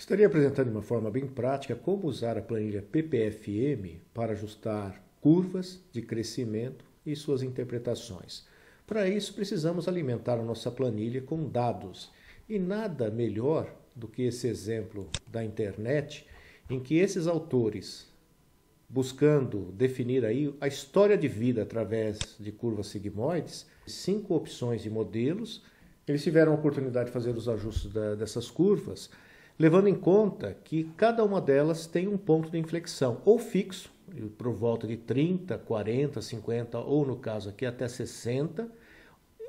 Estaria apresentando de uma forma bem prática como usar a planilha PPFM para ajustar curvas de crescimento e suas interpretações. Para isso, precisamos alimentar a nossa planilha com dados. E nada melhor do que esse exemplo da internet, em que esses autores, buscando definir aí a história de vida através de curvas sigmoides, 5 opções de modelos, eles tiveram a oportunidade de fazer os ajustes dessas curvas, levando em conta que cada uma delas tem um ponto de inflexão, ou fixo, por volta de 30, 40, 50, ou no caso aqui até 60,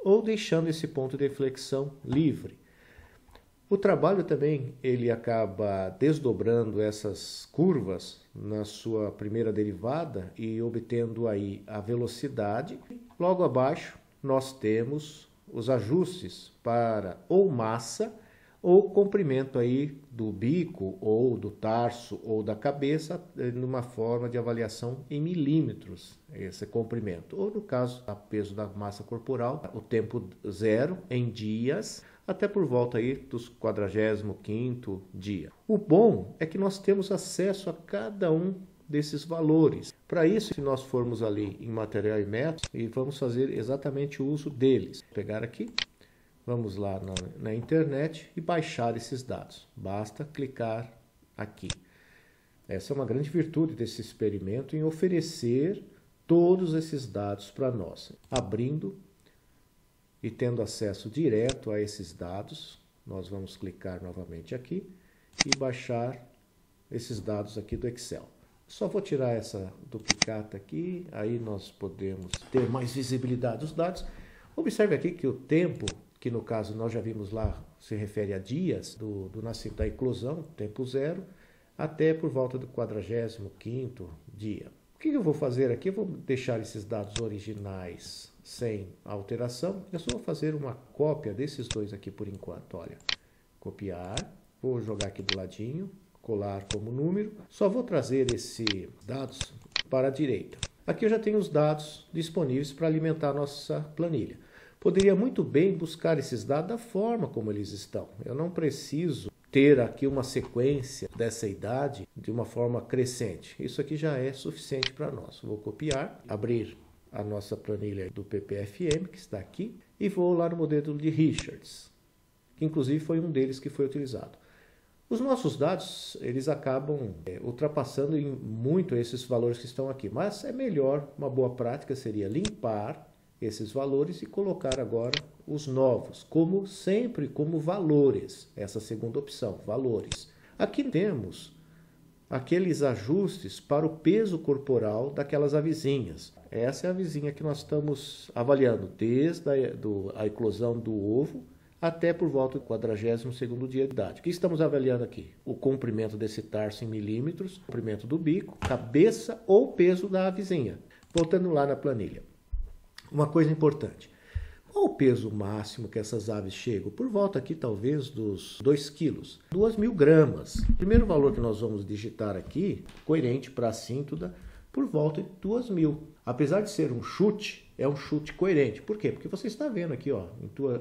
ou deixando esse ponto de inflexão livre. O trabalho também, ele acaba desdobrando essas curvas na sua primeira derivada e obtendo aí a velocidade. Logo abaixo, nós temos os ajustes para ou massa ou comprimento aí do bico ou do tarso ou da cabeça, numa forma de avaliação em milímetros, esse comprimento. Ou no caso, a peso da massa corporal, o tempo zero em dias, até por volta aí dos 45º dia. O bom é que nós temos acesso a cada um desses valores. Para isso, se nós formos ali em material e métodos, e vamos fazer exatamente o uso deles. Vou pegar aqui, vamos lá na internet e baixar esses dados. Basta clicar aqui. Essa é uma grande virtude desse experimento em oferecer todos esses dados para nós. Abrindo e tendo acesso direto a esses dados, nós vamos clicar novamente aqui e baixar esses dados aqui do Excel. Só vou tirar essa duplicata aqui, aí nós podemos ter mais visibilidade dos dados. Observe aqui que o tempo, que no caso nós já vimos lá, se refere a dias do nascimento da eclosão, tempo zero, até por volta do 45º dia. O que eu vou fazer aqui? Eu vou deixar esses dados originais sem alteração. Eu só vou fazer uma cópia desses dois aqui por enquanto. Olha, copiar, vou jogar aqui do ladinho, colar como número. Só vou trazer esses dados para a direita. Aqui eu já tenho os dados disponíveis para alimentar a nossa planilha. Poderia muito bem buscar esses dados da forma como eles estão. Eu não preciso ter aqui uma sequência dessa idade de uma forma crescente. Isso aqui já é suficiente para nós. Vou copiar, abrir a nossa planilha do PPFM, que está aqui, e vou lá no modelo de Richards, que inclusive foi um deles que foi utilizado. Os nossos dados, eles acabam ultrapassando em muito esses valores que estão aqui, mas é melhor, uma boa prática seria limpar esses valores e colocar agora os novos, como sempre, como valores, essa segunda opção, valores. Aqui temos aqueles ajustes para o peso corporal daquelas avezinhas. Essa é a avezinha que nós estamos avaliando, desde a eclosão do ovo até por volta do 42º dia de idade. O que estamos avaliando aqui? O comprimento desse tarso em milímetros, comprimento do bico, cabeça ou peso da avezinha. Voltando lá na planilha. Uma coisa importante, qual o peso máximo que essas aves chegam? Por volta aqui talvez dos 2 quilos, 2.000 gramas. O primeiro valor que nós vamos digitar aqui, coerente para a assintoda, por volta de 2.000. Apesar de ser um chute, é um chute coerente. Por quê? Porque você está vendo aqui, ó,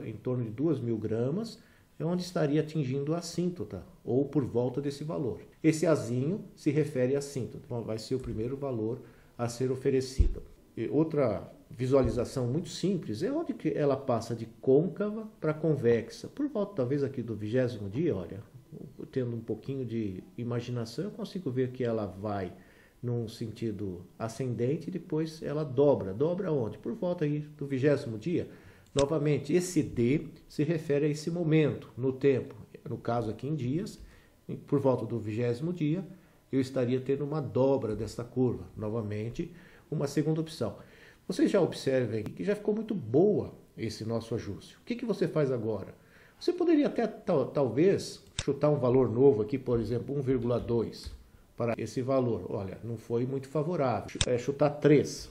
em torno de 2.000 gramas, é onde estaria atingindo a assíntota, ou por volta desse valor. Esse azinho se refere à assíntota, então vai ser o primeiro valor a ser oferecido. E outra visualização muito simples é onde que ela passa de côncava para convexa. Por volta talvez aqui do 20º dia, olha, tendo um pouquinho de imaginação, eu consigo ver que ela vai num sentido ascendente e depois ela dobra. Dobra onde? Por volta aí do 20º dia. Novamente, esse D se refere a esse momento no tempo. No caso aqui em dias, por volta do 20º dia, eu estaria tendo uma dobra dessa curva. Novamente, uma segunda opção. Vocês já observem que já ficou muito boa esse nosso ajuste. O que você faz agora? Você poderia até, talvez, chutar um valor novo aqui, por exemplo, 1,2 para esse valor. Olha, não foi muito favorável. Chutar 3.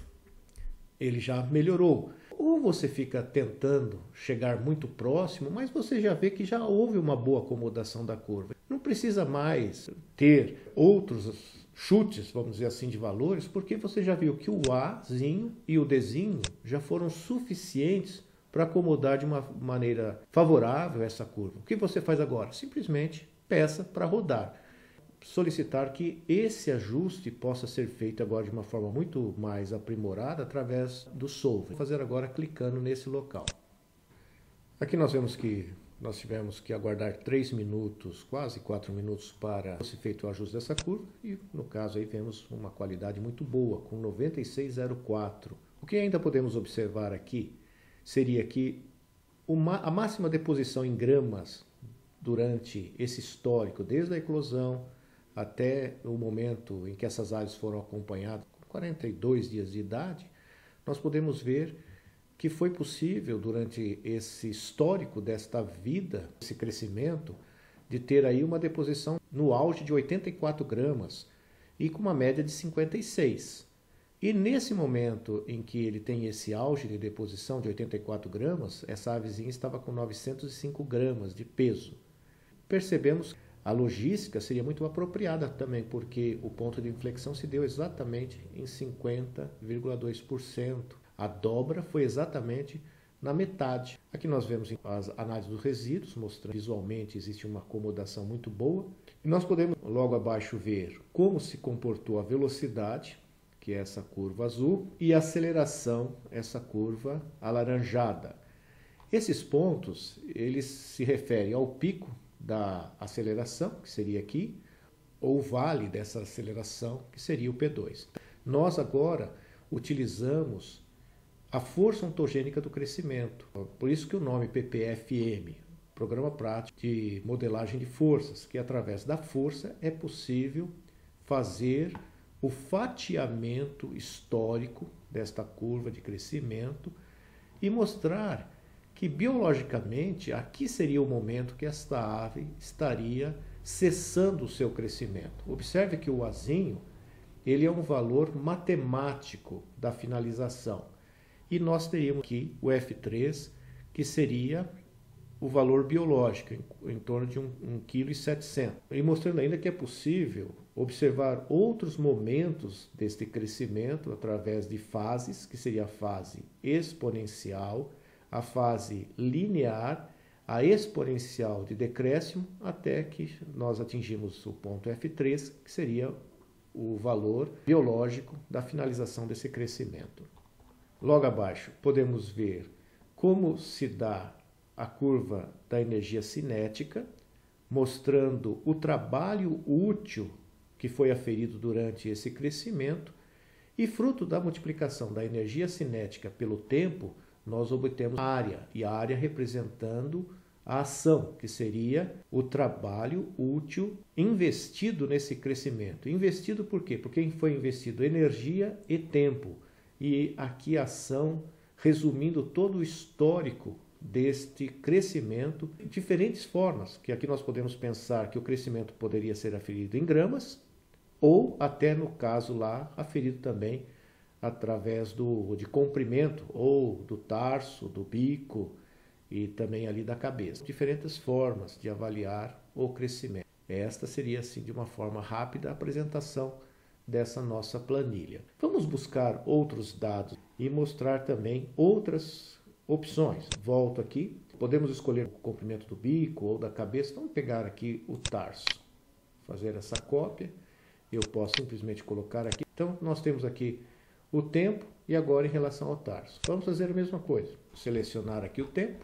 Ele já melhorou. Ou você fica tentando chegar muito próximo, mas você já vê que já houve uma boa acomodação da curva. Não precisa mais ter outros chutes, vamos dizer assim, de valores, porque você já viu que o Azinho e o Dzinho já foram suficientes para acomodar de uma maneira favorável essa curva. O que você faz agora? Simplesmente peça para rodar. Solicitar que esse ajuste possa ser feito agora de uma forma muito mais aprimorada através do Solver. Vou fazer agora clicando nesse local. Aqui nós vemos que nós tivemos que aguardar 3 minutos, quase 4 minutos para ser feito o ajuste dessa curva e no caso aí vemos uma qualidade muito boa, com 96,04. O que ainda podemos observar aqui seria que a máxima deposição em gramas durante esse histórico, desde a eclosão até o momento em que essas aves foram acompanhadas, com 42 dias de idade, nós podemos ver que foi possível, durante esse histórico desta vida, esse crescimento, de ter aí uma deposição no auge de 84 gramas e com uma média de 56. E nesse momento em que ele tem esse auge de deposição de 84 gramas, essa avezinha estava com 905 gramas de peso. Percebemos que a logística seria muito apropriada também, porque o ponto de inflexão se deu exatamente em 50,2%. A dobra foi exatamente na metade. Aqui nós vemos as análises dos resíduos, mostrando que visualmente existe uma acomodação muito boa. E nós podemos logo abaixo ver como se comportou a velocidade, que é essa curva azul, e a aceleração, essa curva alaranjada. Esses pontos, eles se referem ao pico da aceleração, que seria aqui, ou o vale dessa aceleração, que seria o P2. Nós agora utilizamos a força ontogênica do crescimento. Por isso que o nome PPFM, Programa Prático de Modelagem de Forças, que através da força é possível fazer o fatiamento histórico desta curva de crescimento e mostrar que biologicamente aqui seria o momento que esta ave estaria cessando o seu crescimento. Observe que o Azinho, ele é um valor matemático da finalização. E nós teríamos aqui o F3, que seria o valor biológico, em torno de 1,7 kg. E mostrando ainda que é possível observar outros momentos deste crescimento através de fases, que seria a fase exponencial, a fase linear, a exponencial de decréscimo, até que nós atingimos o ponto F3, que seria o valor biológico da finalização desse crescimento. Logo abaixo, podemos ver como se dá a curva da energia cinética, mostrando o trabalho útil que foi aferido durante esse crescimento, e fruto da multiplicação da energia cinética pelo tempo, nós obtemos a área, e a área representando a ação, que seria o trabalho útil investido nesse crescimento. Investido por quê? Porque foi investido energia e tempo. E aqui a ação, resumindo todo o histórico deste crescimento, de diferentes formas, que aqui nós podemos pensar que o crescimento poderia ser aferido em gramas, ou até no caso lá, aferido também através de comprimento, ou do tarso, do bico e também ali da cabeça. Diferentes formas de avaliar o crescimento. Esta seria, assim, de uma forma rápida, a apresentação dessa nossa planilha. Vamos buscar outros dados e mostrar também outras opções. Volto aqui, podemos escolher o comprimento do bico ou da cabeça. Vamos pegar aqui o tarso, fazer essa cópia. Eu posso simplesmente colocar aqui. Então, nós temos aqui o tempo e agora em relação ao tarso. Vamos fazer a mesma coisa. Selecionar aqui o tempo.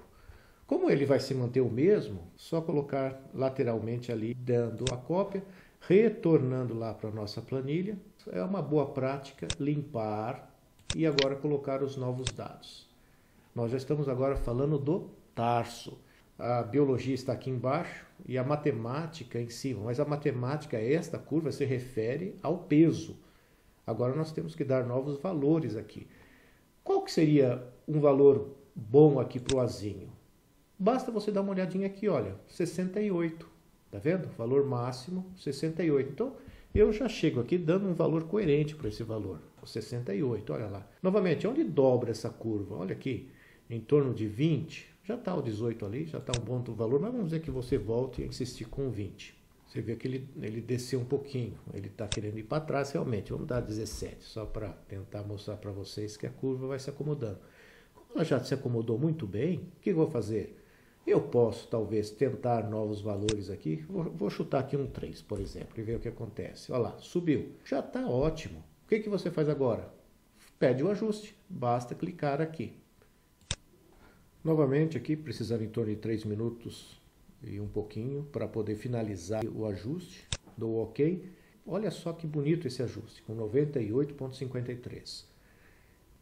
Como ele vai se manter o mesmo, só colocar lateralmente ali, dando a cópia, retornando lá para a nossa planilha. É uma boa prática limpar e agora colocar os novos dados. Nós já estamos agora falando do tarso. A biologia está aqui embaixo e a matemática em cima, mas a matemática, esta curva, se refere ao peso. Agora nós temos que dar novos valores aqui. Qual que seria um valor bom aqui para o Azinho? Basta você dar uma olhadinha aqui, olha, 68, tá vendo? Valor máximo 68. Então, eu já chego aqui dando um valor coerente para esse valor, 68, olha lá. Novamente, onde dobra essa curva? Olha aqui, em torno de 20, já está o 18 ali, já está um bom valor, mas vamos dizer que você volte a insistir com 20. Você vê que ele desceu um pouquinho, ele está querendo ir para trás realmente. Vamos dar 17, só para tentar mostrar para vocês que a curva vai se acomodando. Como ela já se acomodou muito bem, o que eu vou fazer? Eu posso, talvez, tentar novos valores aqui. Vou chutar aqui um 3, por exemplo, e ver o que acontece. Olha lá, subiu. Já está ótimo. O que você faz agora? Pede o ajuste. Basta clicar aqui. Novamente aqui, precisando em torno de 3 minutos e um pouquinho para poder finalizar o ajuste. Dou OK. Olha só que bonito esse ajuste, com 98,53.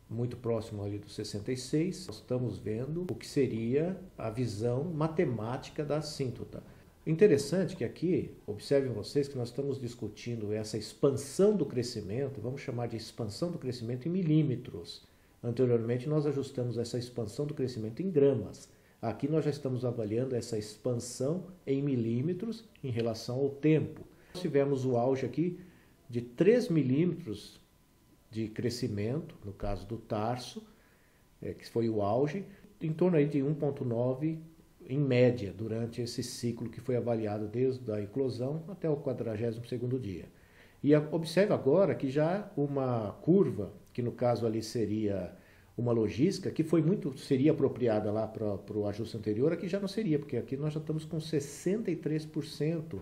Muito próximo ali do 66, nós estamos vendo o que seria a visão matemática da assíntota. Interessante que aqui, observem vocês que nós estamos discutindo essa expansão do crescimento, vamos chamar de expansão do crescimento em milímetros. Anteriormente nós ajustamos essa expansão do crescimento em gramas. Aqui nós já estamos avaliando essa expansão em milímetros em relação ao tempo. Nós tivemos o auge aqui de 3 milímetros de crescimento, no caso do tarso, que foi o auge, em torno aí de 1,9 em média durante esse ciclo que foi avaliado desde a eclosão até o 42º dia. E observe agora que já uma curva, que no caso ali seria uma logística, que seria apropriada lá para o ajuste anterior, aqui já não seria, porque aqui nós já estamos com 63%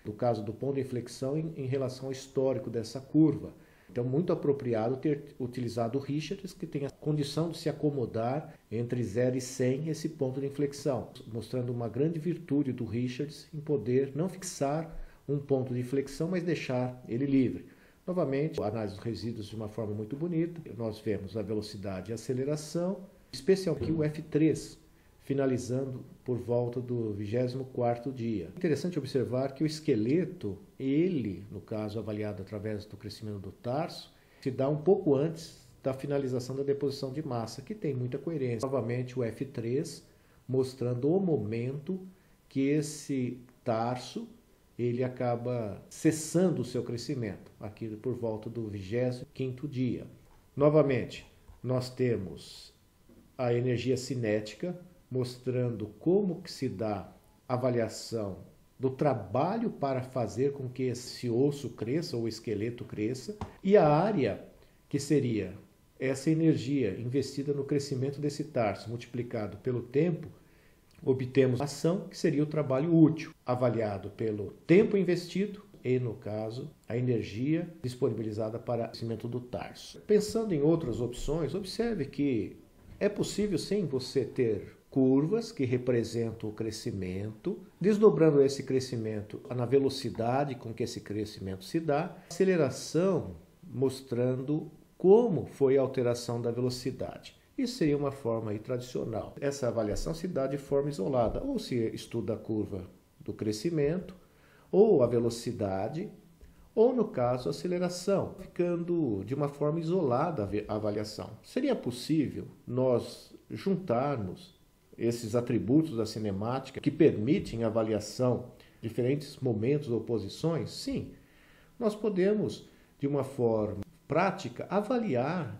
do caso do ponto de inflexão em relação ao histórico dessa curva. Então, muito apropriado ter utilizado o Richards, que tem a condição de se acomodar entre 0 e 100 esse ponto de inflexão, mostrando uma grande virtude do Richards em poder não fixar um ponto de inflexão, mas deixar ele livre. Novamente, a análise dos resíduos de uma forma muito bonita. Nós vemos a velocidade e a aceleração, especialmente o F3, finalizando por volta do 24º dia. Interessante observar que o esqueleto, ele, no caso avaliado através do crescimento do tarso, se dá um pouco antes da finalização da deposição de massa, que tem muita coerência. Novamente o F3, mostrando o momento que esse tarso, ele acaba cessando o seu crescimento, aqui por volta do 25º dia. Novamente, nós temos a energia cinética, mostrando como que se dá a avaliação do trabalho para fazer com que esse osso cresça ou esqueleto cresça, e a área que seria essa energia investida no crescimento desse tarso multiplicado pelo tempo, obtemos a ação que seria o trabalho útil, avaliado pelo tempo investido e, no caso, a energia disponibilizada para o crescimento do tarso. Pensando em outras opções, observe que é possível sim você ter curvas que representam o crescimento, desdobrando esse crescimento na velocidade com que esse crescimento se dá, aceleração mostrando como foi a alteração da velocidade. Isso seria uma forma aí tradicional. Essa avaliação se dá de forma isolada, ou se estuda a curva do crescimento, ou a velocidade, ou no caso a aceleração, ficando de uma forma isolada a avaliação. Seria possível nós juntarmos esses atributos da cinemática que permitem a avaliação de diferentes momentos ou posições? Sim, nós podemos, de uma forma prática, avaliar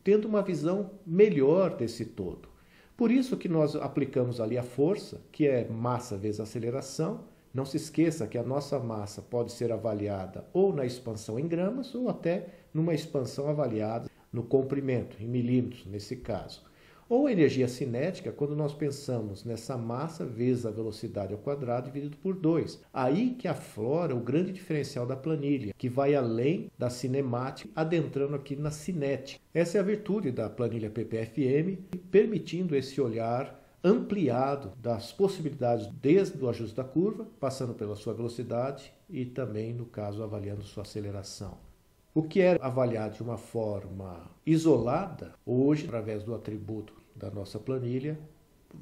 tendo uma visão melhor desse todo. Por isso que nós aplicamos ali a força, que é massa vezes aceleração. Não se esqueça que a nossa massa pode ser avaliada ou na expansão em gramas ou até numa expansão avaliada no comprimento, em milímetros nesse caso. Ou a energia cinética, quando nós pensamos nessa massa vezes a velocidade ao quadrado dividido por 2. Aí que aflora o grande diferencial da planilha, que vai além da cinemática, adentrando aqui na cinética. Essa é a virtude da planilha PPFM, permitindo esse olhar ampliado das possibilidades desde o ajuste da curva, passando pela sua velocidade e também, no caso, avaliando sua aceleração. O que era avaliado de uma forma isolada, hoje, através do atributo da nossa planilha,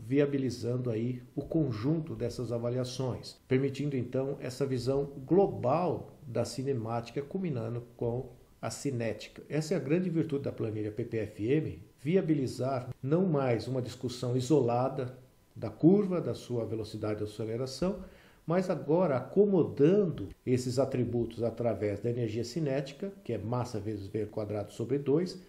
viabilizando aí o conjunto dessas avaliações, permitindo então essa visão global da cinemática, culminando com a cinética. Essa é a grande virtude da planilha PPFM, viabilizar não mais uma discussão isolada da curva, da sua velocidade de aceleração, mas agora acomodando esses atributos através da energia cinética, que é massa vezes v quadrado sobre 2,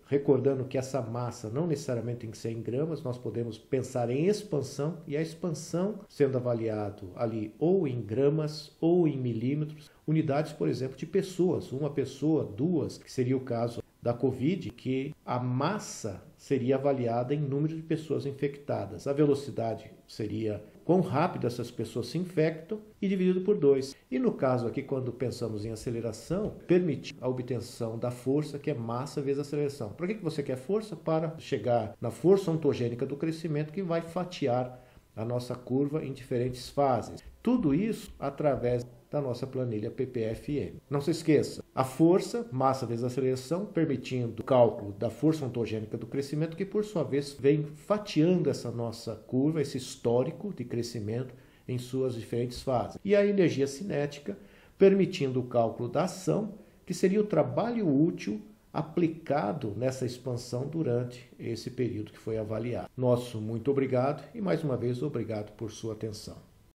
recordando que essa massa não necessariamente tem que ser em gramas, nós podemos pensar em expansão, e a expansão sendo avaliado ali ou em gramas ou em milímetros, unidades, por exemplo, de pessoas, uma pessoa, duas, que seria o caso da Covid, que a massa seria avaliada em número de pessoas infectadas. A velocidade seria quão rápido essas pessoas se infectam e dividido por 2. E no caso aqui, quando pensamos em aceleração, permitir a obtenção da força, que é massa vezes aceleração. Para que você quer força? Para chegar na força ontogênica do crescimento, que vai fatiar a nossa curva em diferentes fases. Tudo isso através da nossa planilha PPFM. Não se esqueça, a força, massa vezes aceleração, permitindo o cálculo da força ontogênica do crescimento, que por sua vez vem fatiando essa nossa curva, esse histórico de crescimento em suas diferentes fases. E a energia cinética, permitindo o cálculo da ação, que seria o trabalho útil aplicado nessa expansão durante esse período que foi avaliado. Nosso muito obrigado e mais uma vez obrigado por sua atenção.